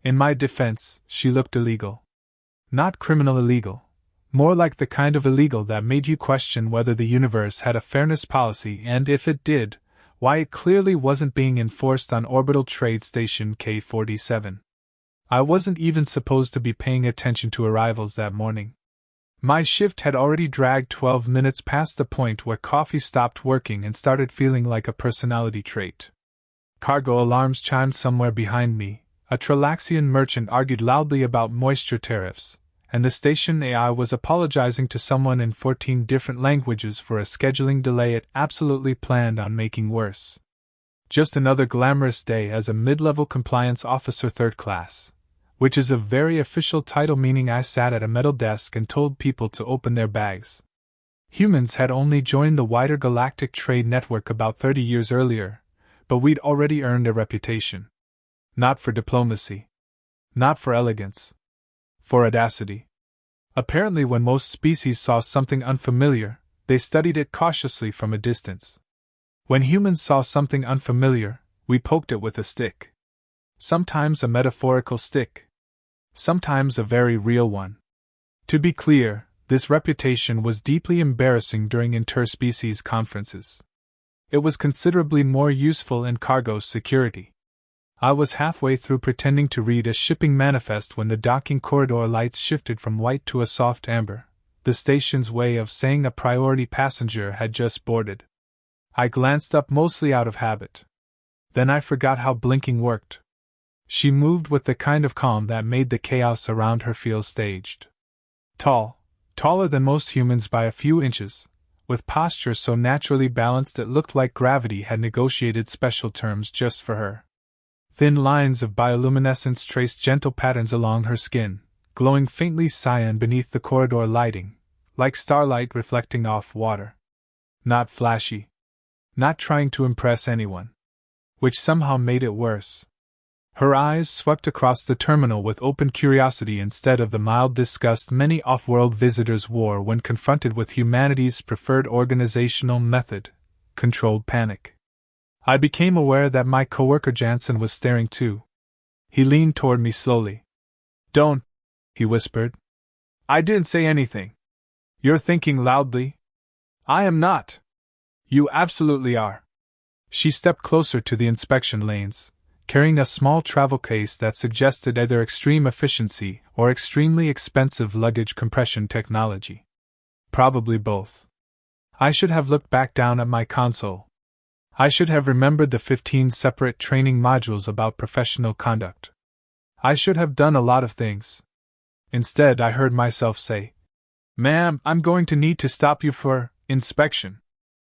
In my defense, she looked illegal. Not criminal illegal. More like the kind of illegal that made you question whether the universe had a fairness policy and, if it did, why it clearly wasn't being enforced on Orbital Trade Station K-47. I wasn't even supposed to be paying attention to arrivals that morning. My shift had already dragged 12 minutes past the point where coffee stopped working and started feeling like a personality trait. Cargo alarms chimed somewhere behind me, a Tralaxian merchant argued loudly about moisture tariffs, and the station AI was apologizing to someone in 14 different languages for a scheduling delay it absolutely planned on making worse. Just another glamorous day as a mid-level compliance officer third class, which is a very official title meaning I sat at a metal desk and told people to open their bags. Humans had only joined the wider galactic trade network about 30 years earlier, but we'd already earned a reputation. Not for diplomacy. Not for elegance. For audacity. Apparently, when most species saw something unfamiliar, they studied it cautiously from a distance. When humans saw something unfamiliar, we poked it with a stick. Sometimes a metaphorical stick. Sometimes a very real one. To be clear, this reputation was deeply embarrassing during interspecies conferences. It was considerably more useful in cargo security. I was halfway through pretending to read a shipping manifest when the docking corridor lights shifted from white to a soft amber, the station's way of saying a priority passenger had just boarded. I glanced up mostly out of habit. Then I forgot how blinking worked. She moved with the kind of calm that made the chaos around her feel staged. Taller than most humans by a few inches, with posture so naturally balanced it looked like gravity had negotiated special terms just for her. Thin lines of bioluminescence traced gentle patterns along her skin, glowing faintly cyan beneath the corridor lighting, like starlight reflecting off water. Not flashy. Not trying to impress anyone. Which somehow made it worse. Her eyes swept across the terminal with open curiosity instead of the mild disgust many off-world visitors wore when confronted with humanity's preferred organizational method, controlled panic. I became aware that my coworker Jansen was staring too. He leaned toward me slowly. "Don't," he whispered. "I didn't say anything. You're thinking loudly." "I am not." "You absolutely are." She stepped closer to the inspection lanes, carrying a small travel case that suggested either extreme efficiency or extremely expensive luggage compression technology. Probably both. I should have looked back down at my console. I should have remembered the 15 separate training modules about professional conduct. I should have done a lot of things. Instead, I heard myself say, "Ma'am, I'm going to need to stop you for inspection."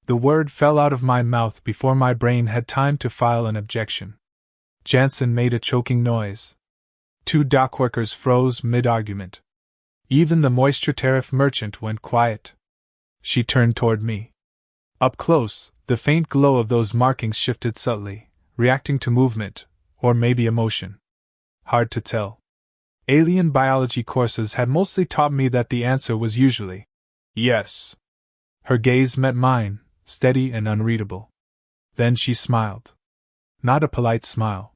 The word fell out of my mouth before my brain had time to file an objection. Jansen made a choking noise. 2 dockworkers froze mid-argument. Even the moisture tariff merchant went quiet. She turned toward me. Up close, the faint glow of those markings shifted subtly, reacting to movement, or maybe emotion. Hard to tell. Alien biology courses had mostly taught me that the answer was usually yes. Her gaze met mine, steady and unreadable. Then she smiled. Not a polite smile.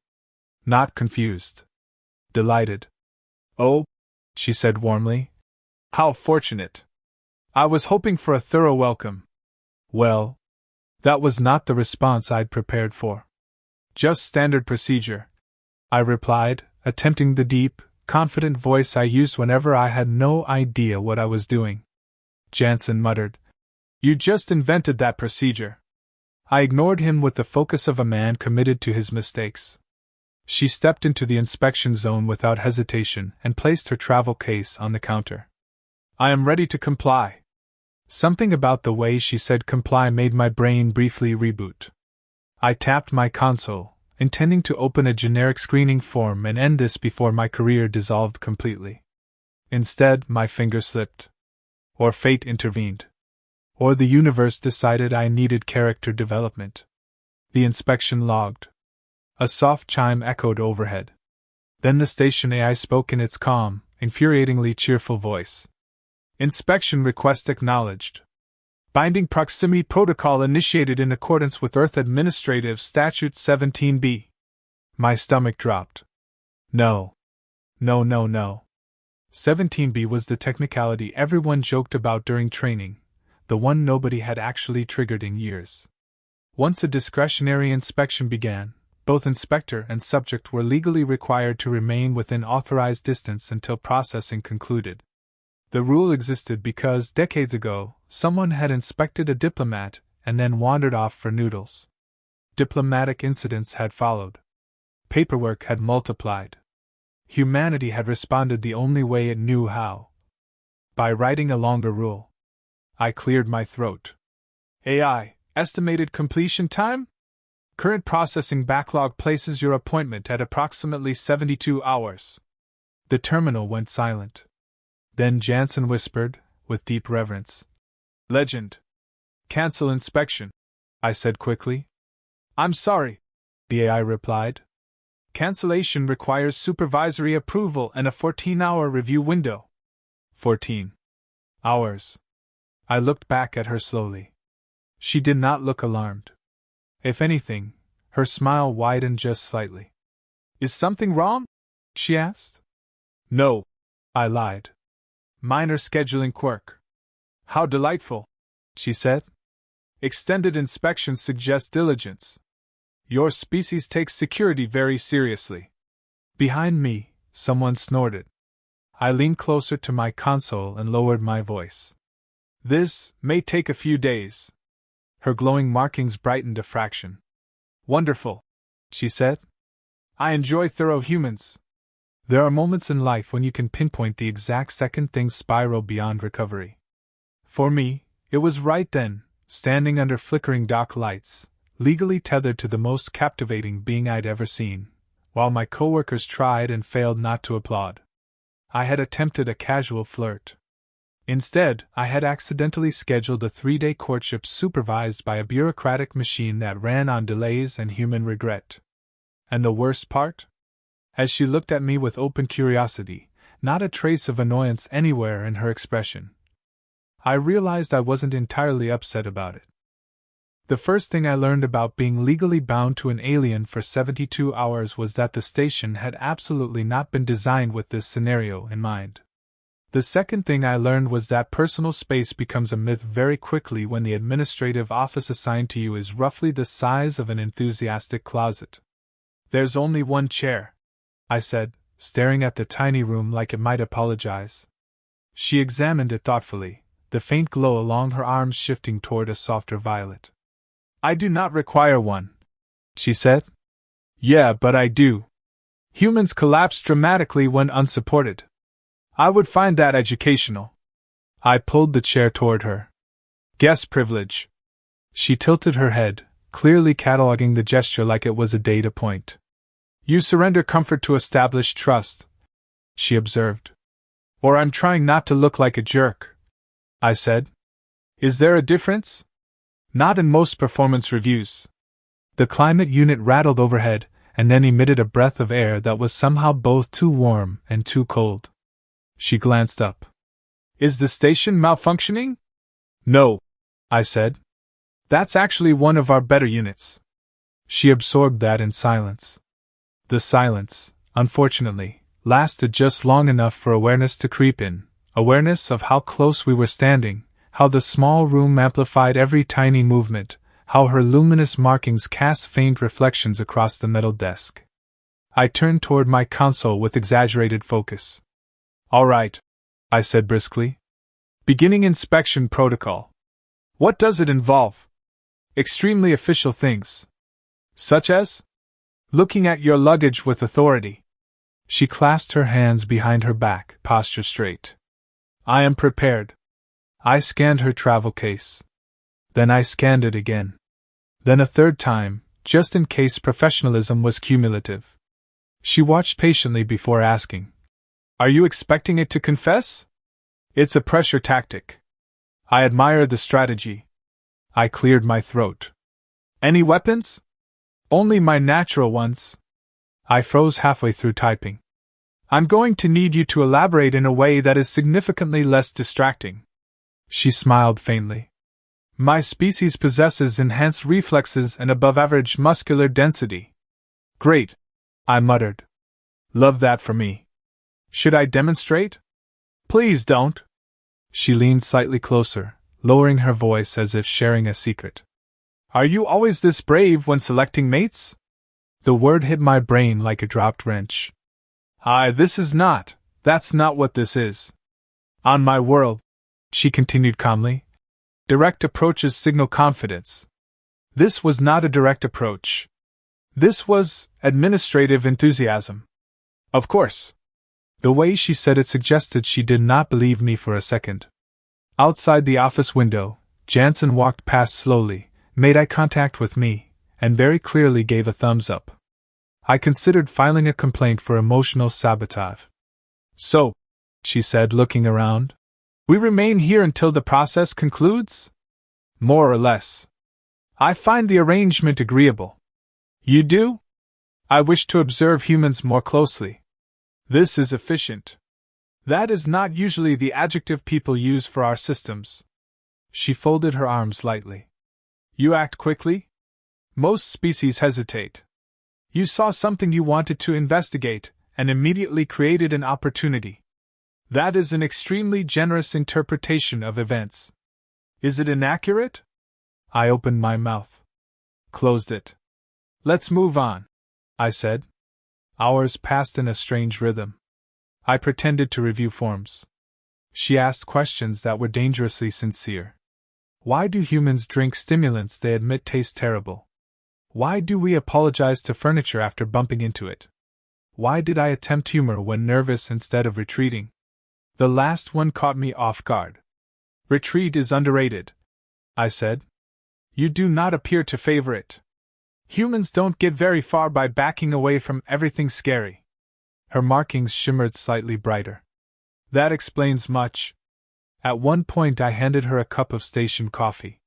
Not confused. Delighted. "Oh," she said warmly. "How fortunate. I was hoping for a thorough welcome." Well, that was not the response I'd prepared for. "Just standard procedure," I replied, attempting the deep, confident voice I used whenever I had no idea what I was doing. Jansen muttered, "You just invented that procedure." I ignored him with the focus of a man committed to his mistakes. She stepped into the inspection zone without hesitation and placed her travel case on the counter. "I am ready to comply." Something about the way she said comply made my brain briefly reboot. I tapped my console, intending to open a generic screening form and end this before my career dissolved completely. Instead, my finger slipped. Or fate intervened. Or the universe decided I needed character development. The inspection logged. A soft chime echoed overhead. Then the station AI spoke in its calm, infuriatingly cheerful voice. "Inspection request acknowledged. Binding proximity protocol initiated in accordance with Earth Administrative Statute 17B." My stomach dropped. No. No, no, no. 17B was the technicality everyone joked about during training, the one nobody had actually triggered in years. Once a discretionary inspection began, both inspector and subject were legally required to remain within authorized distance until processing concluded. The rule existed because, decades ago, someone had inspected a diplomat and then wandered off for noodles. Diplomatic incidents had followed. Paperwork had multiplied. Humanity had responded the only way it knew how. By writing a longer rule. I cleared my throat. AI, estimated completion time? Current processing backlog places your appointment at approximately 72 hours. The terminal went silent. Then Jansen whispered, with deep reverence. Legend. Cancel inspection, I said quickly. I'm sorry, the AI replied. Cancellation requires supervisory approval and a 14-hour review window. 14 hours. I looked back at her slowly. She did not look alarmed. If anything, her smile widened just slightly. Is something wrong? She asked. No, I lied. Minor scheduling quirk. How delightful, she said. Extended inspections suggest diligence. Your species takes security very seriously. Behind me, someone snorted. I leaned closer to my console and lowered my voice. This may take a few days. Her glowing markings brightened a fraction. Wonderful, she said. I enjoy thorough humans. There are moments in life when you can pinpoint the exact second things spiral beyond recovery. For me, it was right then, standing under flickering dock lights, legally tethered to the most captivating being I'd ever seen, while my coworkers tried and failed not to applaud. I had attempted a casual flirt. Instead, I had accidentally scheduled a 3-day courtship supervised by a bureaucratic machine that ran on delays and human regret. And the worst part? As she looked at me with open curiosity, not a trace of annoyance anywhere in her expression, I realized I wasn't entirely upset about it. The first thing I learned about being legally bound to an alien for 72 hours was that the station had absolutely not been designed with this scenario in mind. The second thing I learned was that personal space becomes a myth very quickly when the administrative office assigned to you is roughly the size of an enthusiastic closet. There's only one chair, I said, staring at the tiny room like it might apologize. She examined it thoughtfully, the faint glow along her arms shifting toward a softer violet. I do not require one, she said. Yeah, but I do. Humans collapse dramatically when unsupported. I would find that educational. I pulled the chair toward her. Guest privilege. She tilted her head, clearly cataloging the gesture like it was a data point. You surrender comfort to establish trust, she observed. Or I'm trying not to look like a jerk, I said. Is there a difference? Not in most performance reviews. The climate unit rattled overhead and then emitted a breath of air that was somehow both too warm and too cold. She glanced up. Is the station malfunctioning? No, I said. That's actually one of our better units. She absorbed that in silence. The silence, unfortunately, lasted just long enough for awareness to creep in, awareness of how close we were standing, how the small room amplified every tiny movement, how her luminous markings cast faint reflections across the metal desk. I turned toward my console with exaggerated focus. All right, I said briskly. Beginning inspection protocol. What does it involve? Extremely official things. Such as? Looking at your luggage with authority. She clasped her hands behind her back, posture straight. I am prepared. I scanned her travel case. Then I scanned it again. Then a third time, just in case professionalism was cumulative. She watched patiently before asking. Are you expecting it to confess? It's a pressure tactic. I admire the strategy. I cleared my throat. Any weapons? Only my natural ones. I froze halfway through typing. I'm going to need you to elaborate in a way that is significantly less distracting. She smiled faintly. My species possesses enhanced reflexes and above-average muscular density. Great, I muttered. Love that for me. Should I demonstrate? Please don't. She leaned slightly closer, lowering her voice as if sharing a secret. Are you always this brave when selecting mates? The word hit my brain like a dropped wrench. That's not what this is. On my world, she continued calmly, direct approaches signal confidence. This was not a direct approach. This was administrative enthusiasm. Of course. The way she said it suggested she did not believe me for a second. Outside the office window, Jansen walked past slowly, made eye contact with me, and very clearly gave a thumbs up. I considered filing a complaint for emotional sabotage. So, she said, looking around, we remain here until the process concludes? More or less. I find the arrangement agreeable. You do? I wish to observe humans more closely. This is efficient. That is not usually the adjective people use for our systems. She folded her arms lightly. You act quickly? Most species hesitate. You saw something you wanted to investigate, and immediately created an opportunity. That is an extremely generous interpretation of events. Is it inaccurate? I opened my mouth. Closed it. Let's move on, I said. Hours passed in a strange rhythm. I pretended to review forms. She asked questions that were dangerously sincere. Why do humans drink stimulants they admit taste terrible? Why do we apologize to furniture after bumping into it? Why did I attempt humor when nervous instead of retreating? The last one caught me off guard. Retreat is underrated, I said. You do not appear to favor it. Humans don't get very far by backing away from everything scary. Her markings shimmered slightly brighter. That explains much. At one point I handed her a cup of station coffee.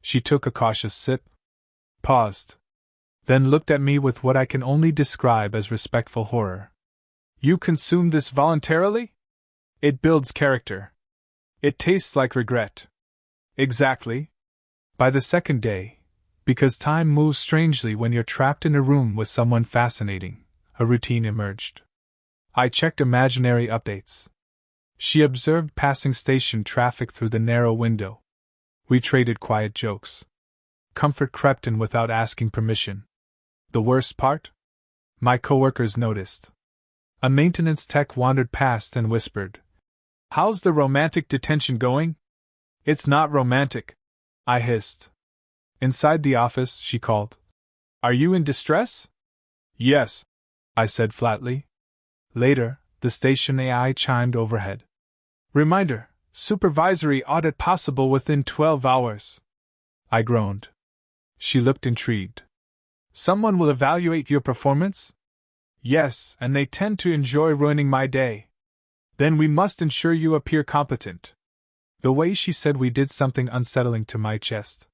She took a cautious sip, paused, then looked at me with what I can only describe as respectful horror. You consume this voluntarily? It builds character. It tastes like regret. Exactly. By the second day, because time moves strangely when you're trapped in a room with someone fascinating, a routine emerged. I checked imaginary updates. She observed passing station traffic through the narrow window. We traded quiet jokes. Comfort crept in without asking permission. The worst part? My coworkers noticed. A maintenance tech wandered past and whispered, "How's the romantic detention going?" "It's not romantic," I hissed. Inside the office, she called, "Are you in distress?" "Yes," I said flatly. Later, the station AI chimed overhead. "Reminder, supervisory audit possible within 12 hours. I groaned. She looked intrigued. "Someone will evaluate your performance?" "Yes, and they tend to enjoy ruining my day." "Then we must ensure you appear competent." The way she said we did something unsettling to my chest.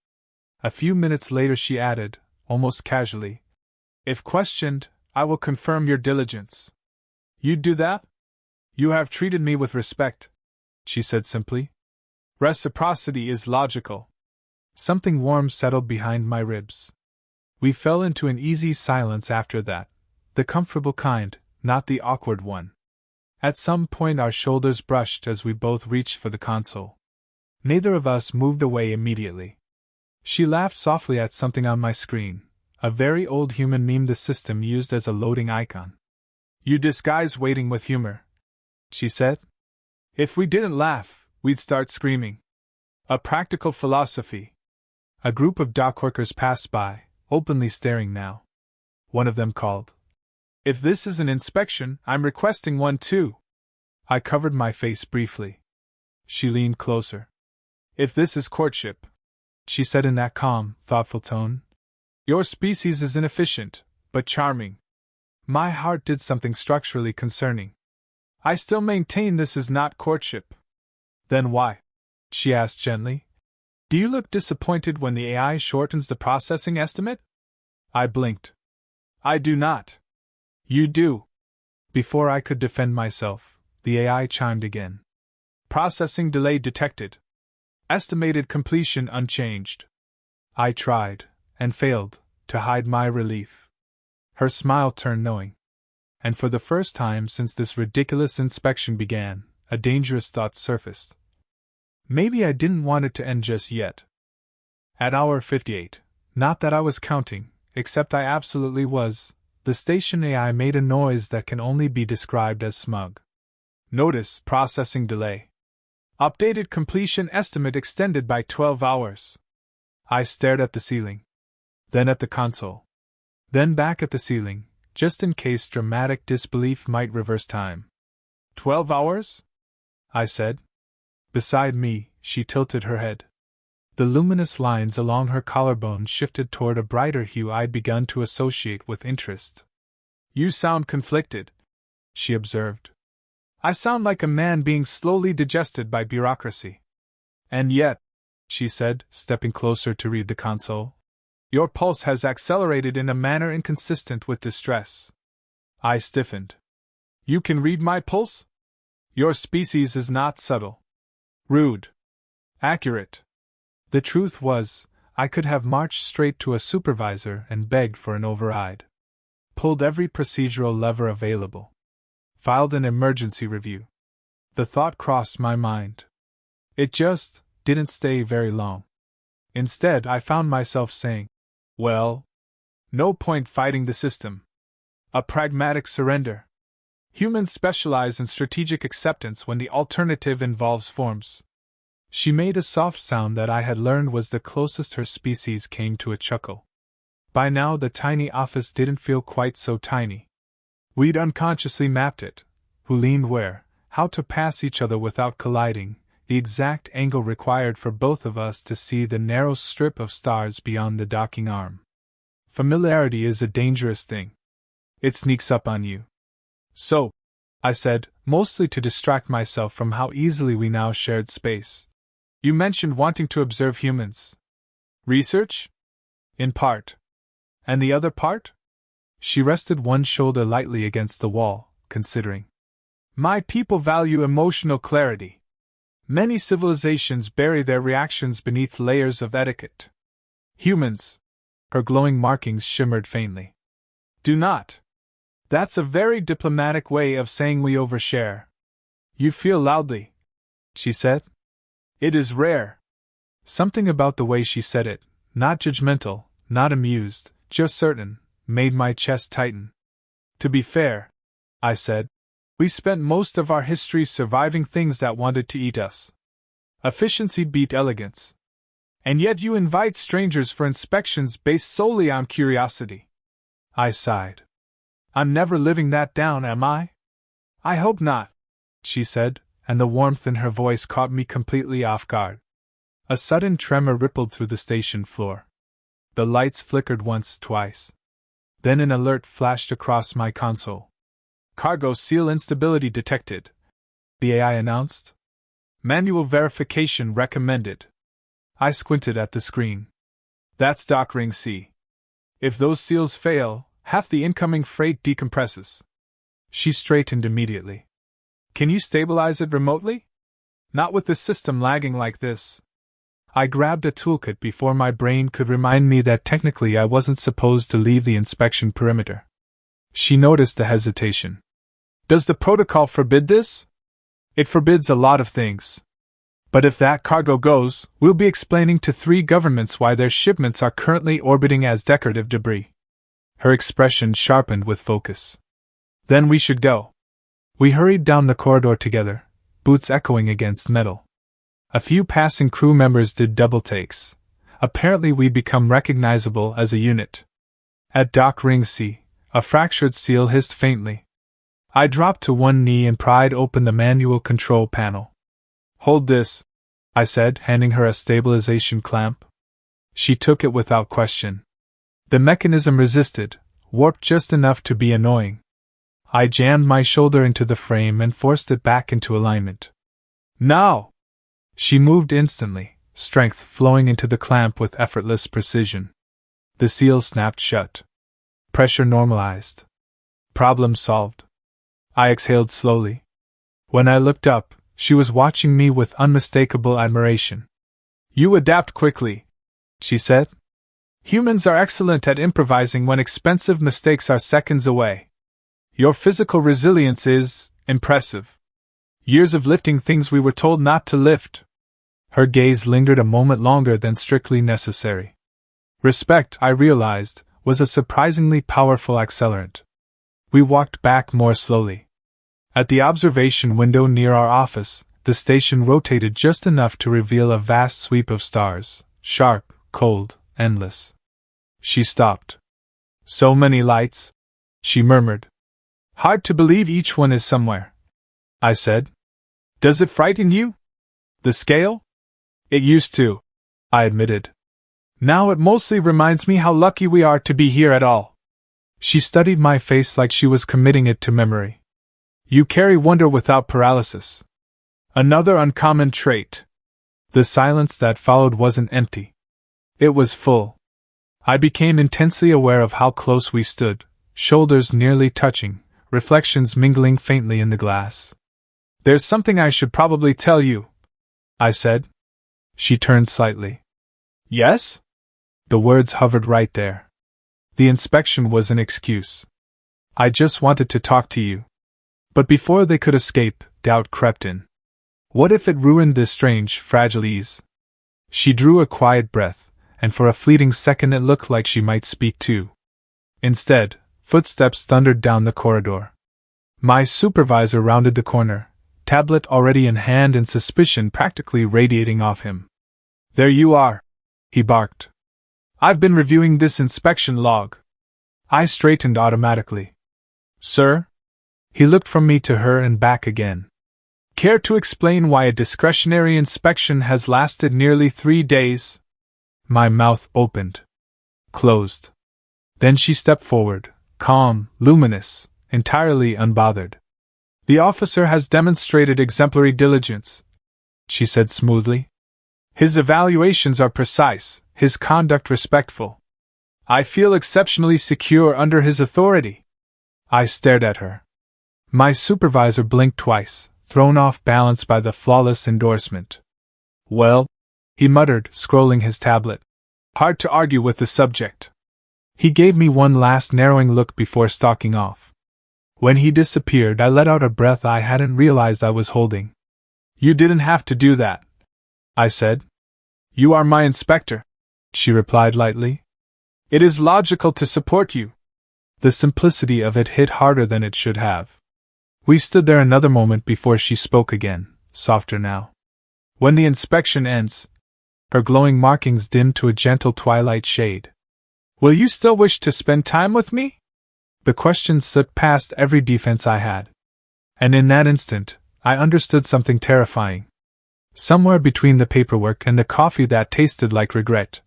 A few minutes later she added, almost casually, "If questioned, I will confirm your diligence." "You'd do that?" "You have treated me with respect," she said simply. "Reciprocity is logical." Something warm settled behind my ribs. We fell into an easy silence after that, the comfortable kind, not the awkward one. At some point our shoulders brushed as we both reached for the console. Neither of us moved away immediately. She laughed softly at something on my screen, a very old human meme the system used as a loading icon. "You disguise waiting with humor," she said. "If we didn't laugh, we'd start screaming." A practical philosophy. A group of dock workers passed by, openly staring now. One of them called, "If this is an inspection, I'm requesting one too." I covered my face briefly. She leaned closer. "If this is courtship," she said in that calm, thoughtful tone, "your species is inefficient, but charming." My heart did something structurally concerning. "I still maintain this is not courtship." "Then why?" she asked gently. "Do you look disappointed when the AI shortens the processing estimate?" I blinked. "I do not." "You do." Before I could defend myself, the AI chimed again. "Processing delay detected. Estimated completion unchanged." I tried, and failed, to hide my relief. Her smile turned knowing. And for the first time since this ridiculous inspection began, a dangerous thought surfaced. Maybe I didn't want it to end just yet. At hour 58, not that I was counting, except I absolutely was, the station AI made a noise that can only be described as smug. Notice, processing delay. Updated completion estimate extended by 12 hours. I stared at the ceiling. Then at the console. Then back at the ceiling, just in case dramatic disbelief might reverse time. 12 hours? I said. Beside me, she tilted her head. The luminous lines along her collarbone shifted toward a brighter hue I'd begun to associate with interest. You sound conflicted, she observed. I sound like a man being slowly digested by bureaucracy. And yet, she said, stepping closer to read the console, your pulse has accelerated in a manner inconsistent with distress. I stiffened. You can read my pulse? Your species is not subtle. Rude. Accurate. The truth was, I could have marched straight to a supervisor and begged for an override. Pulled every procedural lever available. Filed an emergency review. The thought crossed my mind. It just didn't stay very long. Instead, I found myself saying, well, no point fighting the system. A pragmatic surrender. Humans specialize in strategic acceptance when the alternative involves forms. She made a soft sound that I had learned was the closest her species came to a chuckle. By now the tiny office didn't feel quite so tiny. We'd unconsciously mapped it, who leaned where, how to pass each other without colliding, the exact angle required for both of us to see the narrow strip of stars beyond the docking arm. Familiarity is a dangerous thing. It sneaks up on you. So, I said, mostly to distract myself from how easily we now shared space. You mentioned wanting to observe humans. Research? In part. And the other part? She rested one shoulder lightly against the wall, considering. My people value emotional clarity. Many civilizations bury their reactions beneath layers of etiquette. Humans, her glowing markings shimmered faintly, do not. That's a very diplomatic way of saying we overshare. You feel loudly, she said. It is rare. Something about the way she said it, not judgmental, not amused, just certain, made my chest tighten. To be fair, I said, we spent most of our history surviving things that wanted to eat us. Efficiency beat elegance. And yet you invite strangers for inspections based solely on curiosity. I sighed. I'm never living that down, am I? I hope not, she said, and the warmth in her voice caught me completely off guard. A sudden tremor rippled through the station floor. The lights flickered once, twice. Then an alert flashed across my console. Cargo seal instability detected, the AI announced. Manual verification recommended. I squinted at the screen. That's Dock Ring C. If those seals fail, half the incoming freight decompresses. She straightened immediately. Can you stabilize it remotely? Not with the system lagging like this. I grabbed a toolkit before my brain could remind me that technically I wasn't supposed to leave the inspection perimeter. She noticed the hesitation. Does the protocol forbid this? It forbids a lot of things. But if that cargo goes, we'll be explaining to 3 governments why their shipments are currently orbiting as decorative debris. Her expression sharpened with focus. Then we should go. We hurried down the corridor together, boots echoing against metal. A few passing crew members did double takes. Apparently we'd become recognizable as a unit. At Dock Ring C, a fractured seal hissed faintly. I dropped to one knee and pried open the manual control panel. Hold this, I said, handing her a stabilization clamp. She took it without question. The mechanism resisted, warped just enough to be annoying. I jammed my shoulder into the frame and forced it back into alignment. Now! She moved instantly, strength flowing into the clamp with effortless precision. The seal snapped shut. Pressure normalized. Problem solved. I exhaled slowly. When I looked up, she was watching me with unmistakable admiration. You adapt quickly, she said. Humans are excellent at improvising when expensive mistakes are seconds away. Your physical resilience is impressive. Years of lifting things we were told not to lift. Her gaze lingered a moment longer than strictly necessary. Respect, I realized, was a surprisingly powerful accelerant. We walked back more slowly. At the observation window near our office, the station rotated just enough to reveal a vast sweep of stars, sharp, cold, endless. She stopped. So many lights, she murmured. Hard to believe each one is somewhere, I said. Does it frighten you? The scale? It used to, I admitted. Now it mostly reminds me how lucky we are to be here at all. She studied my face like she was committing it to memory. You carry wonder without paralysis. Another uncommon trait. The silence that followed wasn't empty. It was full. I became intensely aware of how close we stood, shoulders nearly touching, reflections mingling faintly in the glass. There's something I should probably tell you, I said. She turned slightly. Yes? The words hovered right there. The inspection was an excuse. I just wanted to talk to you. But before they could escape, doubt crept in. What if it ruined this strange, fragile ease? She drew a quiet breath, and for a fleeting second it looked like she might speak too. Instead, footsteps thundered down the corridor. My supervisor rounded the corner, tablet already in hand and suspicion practically radiating off him. There you are, he barked. I've been reviewing this inspection log. I straightened automatically. Sir? He looked from me to her and back again. Care to explain why a discretionary inspection has lasted nearly 3 days? My mouth opened. Closed. Then she stepped forward, calm, luminous, entirely unbothered. The officer has demonstrated exemplary diligence, she said smoothly. His evaluations are precise, his conduct respectful. I feel exceptionally secure under his authority. I stared at her. My supervisor blinked twice, thrown off balance by the flawless endorsement. Well, he muttered, scrolling his tablet. Hard to argue with the subject. He gave me one last narrowing look before stalking off. When he disappeared, I let out a breath I hadn't realized I was holding. You didn't have to do that, I said. You are my inspector, she replied lightly. It is logical to support you. The simplicity of it hit harder than it should have. We stood there another moment before she spoke again, softer now. When the inspection ends, her glowing markings dimmed to a gentle twilight shade. Will you still wish to spend time with me? The question slipped past every defense I had. And in that instant, I understood something terrifying. Somewhere between the paperwork and the coffee that tasted like regret,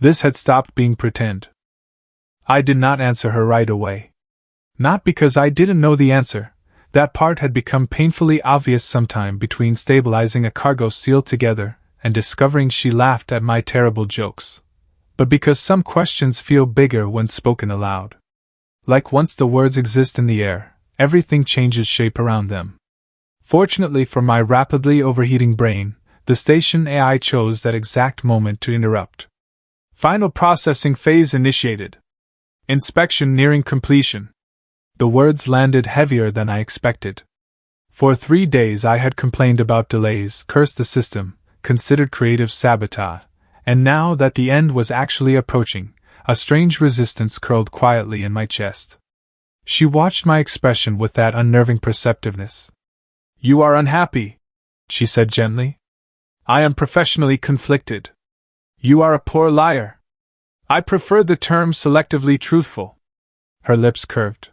this had stopped being pretend. I did not answer her right away. Not because I didn't know the answer. That part had become painfully obvious sometime between stabilizing a cargo sealed together and discovering she laughed at my terrible jokes. But because some questions feel bigger when spoken aloud. Like once the words exist in the air, everything changes shape around them. Fortunately for my rapidly overheating brain, the station AI chose that exact moment to interrupt. Final processing phase initiated. Inspection nearing completion. The words landed heavier than I expected. For 3 days I had complained about delays, cursed the system, considered creative sabotage, and now that the end was actually approaching, a strange resistance curled quietly in my chest. She watched my expression with that unnerving perceptiveness. You are unhappy, she said gently. I am professionally conflicted. You are a poor liar. I prefer the term selectively truthful. Her lips curved.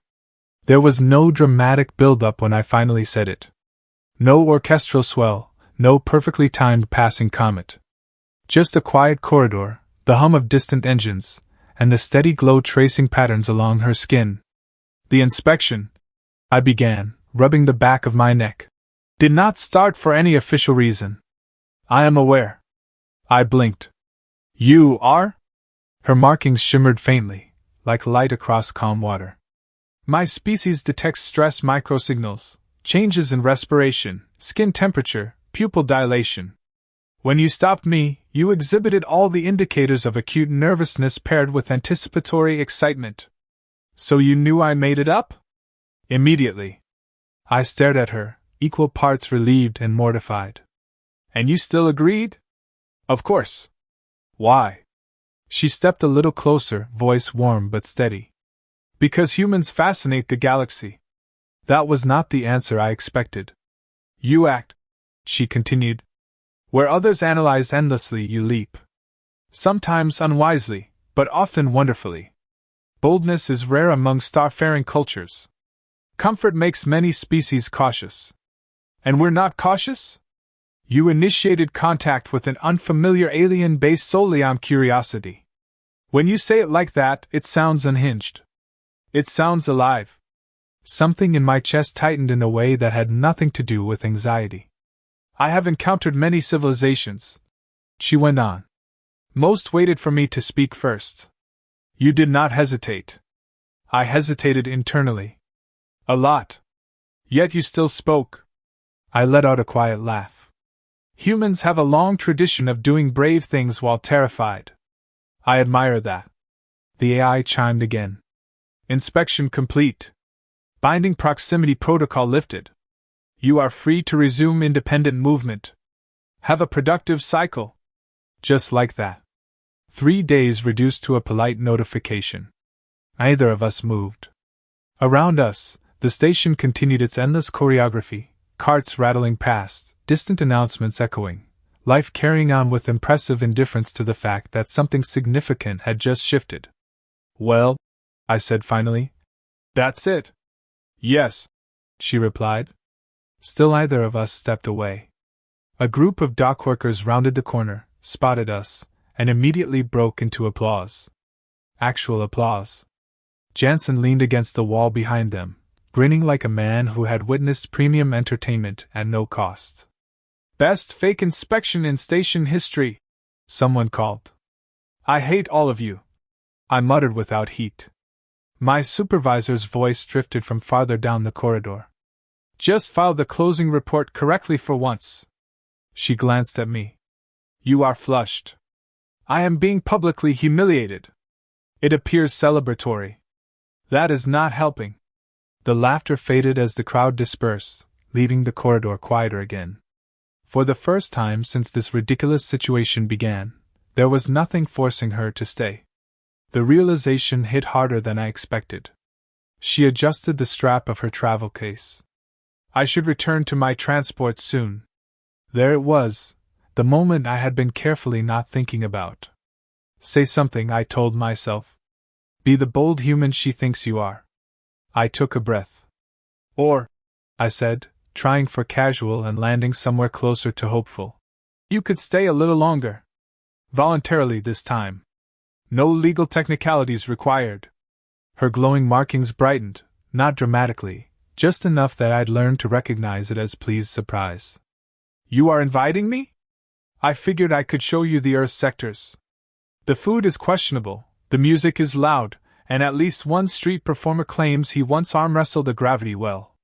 There was no dramatic build-up when I finally said it. No orchestral swell, no perfectly timed passing comet. Just a quiet corridor, the hum of distant engines, and the steady glow tracing patterns along her skin. The inspection, I began, rubbing the back of my neck, did not start for any official reason. I am aware. I blinked. You are? Her markings shimmered faintly, like light across calm water. My species detects stress microsignals, changes in respiration, skin temperature, pupil dilation. When you stopped me, you exhibited all the indicators of acute nervousness paired with anticipatory excitement. So you knew I made it up? Immediately. I stared at her, equal parts relieved and mortified. And you still agreed? Of course. Why? She stepped a little closer, voice warm but steady. Because humans fascinate the galaxy. That was not the answer I expected. You act, she continued. Where others analyze endlessly, you leap. Sometimes unwisely, but often wonderfully. Boldness is rare among starfaring cultures. Comfort makes many species cautious. And we're not cautious? You initiated contact with an unfamiliar alien based solely on curiosity. When you say it like that, it sounds unhinged. It sounds alive. Something in my chest tightened in a way that had nothing to do with anxiety. I have encountered many civilizations, she went on. Most waited for me to speak first. You did not hesitate. I hesitated internally. A lot. Yet you still spoke. I let out a quiet laugh. Humans have a long tradition of doing brave things while terrified. I admire that. The AI chimed again. Inspection complete. Binding proximity protocol lifted. You are free to resume independent movement. Have a productive cycle. Just like that. 3 days reduced to a polite notification. Neither of us moved. Around us, the station continued its endless choreography, carts rattling past, distant announcements echoing, life carrying on with impressive indifference to the fact that something significant had just shifted. Well, I said finally. That's it. Yes, she replied. Still neither of us stepped away. A group of dockworkers rounded the corner, spotted us, and immediately broke into applause. Actual applause. Jansen leaned against the wall behind them, grinning like a man who had witnessed premium entertainment at no cost. Best fake inspection in station history, someone called. I hate all of you, I muttered without heat. My supervisor's voice drifted from farther down the corridor. Just file the closing report correctly for once. She glanced at me. You are flushed. I am being publicly humiliated. It appears celebratory. That is not helping. The laughter faded as the crowd dispersed, leaving the corridor quieter again. For the first time since this ridiculous situation began, there was nothing forcing her to stay. The realization hit harder than I expected. She adjusted the strap of her travel case. I should return to my transport soon. There it was, the moment I had been carefully not thinking about. Say something, I told myself. Be the bold human she thinks you are. I took a breath. Or, I said, trying for casual and landing somewhere closer to hopeful. You could stay a little longer. Voluntarily this time. No legal technicalities required. Her glowing markings brightened, not dramatically, just enough that I'd learned to recognize it as pleased surprise. You are inviting me? I figured I could show you the Earth's sectors. The food is questionable, the music is loud, and at least one street performer claims he once arm-wrestled a gravity well.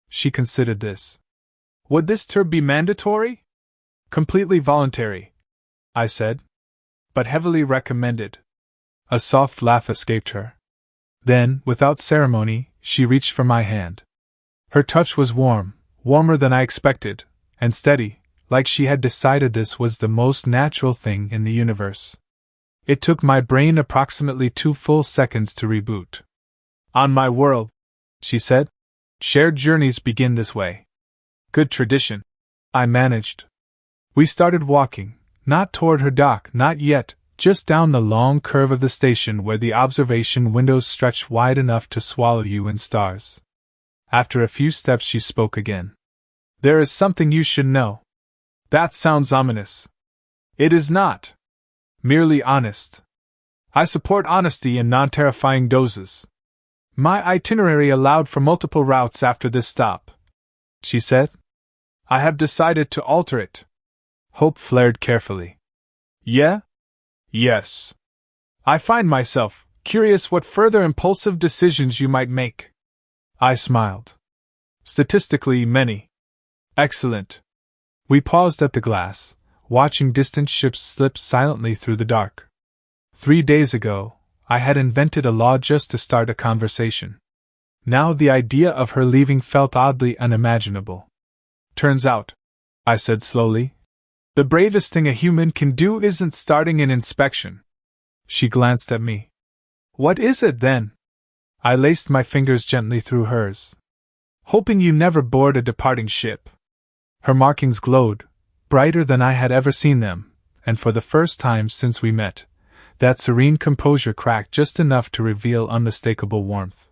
She considered this. Would this tour be mandatory? Completely voluntary, I said. But heavily recommended. A soft laugh escaped her. Then, without ceremony, she reached for my hand. Her touch was warm, warmer than I expected, and steady, like she had decided this was the most natural thing in the universe. It took my brain approximately 2 full seconds to reboot. On my world, she said, shared journeys begin this way. Good tradition, I managed. We started walking, not toward her dock, not yet, just down the long curve of the station where the observation windows stretched wide enough to swallow you in stars. After a few steps she spoke again. There is something you should know. That sounds ominous. It is not. Merely honest. I support honesty in non-terrifying doses. My itinerary allowed for multiple routes after this stop, she said. I have decided to alter it. Hope flared carefully. Yeah? Yes. I find myself curious what further impulsive decisions you might make. I smiled. Statistically, many. Excellent. We paused at the glass, watching distant ships slip silently through the dark. 3 days ago, I had invented a law just to start a conversation. Now the idea of her leaving felt oddly unimaginable. Turns out, I said slowly, the bravest thing a human can do isn't starting an inspection. She glanced at me. What is it then? I laced my fingers gently through hers. Hoping you never board a departing ship. Her markings glowed, brighter than I had ever seen them, and for the first time since we met, that serene composure cracked just enough to reveal unmistakable warmth.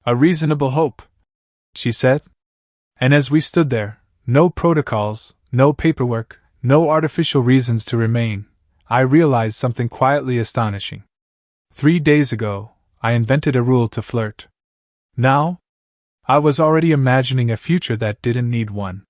A reasonable hope, she said. And as we stood there, no protocols, no paperwork, no artificial reasons to remain, I realized something quietly astonishing. 3 days ago, I invented a rule to flirt. Now, I was already imagining a future that didn't need one.